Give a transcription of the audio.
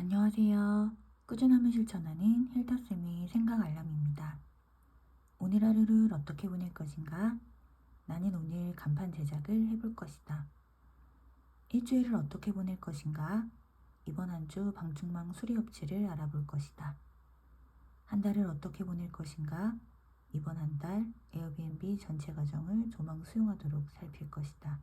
안녕하세요. 꾸준함을 실천하는 헬터쌤의 생각 알람입니다. 오늘 하루를 어떻게 보낼 것인가? 나는 오늘 간판 제작을 해볼 것이다. 일주일을 어떻게 보낼 것인가? 이번 한 주 방충망 수리 업체를 알아볼 것이다. 한 달을 어떻게 보낼 것인가? 이번 한 달 에어비앤비 전체 과정을 조망 수용하도록 살필 것이다.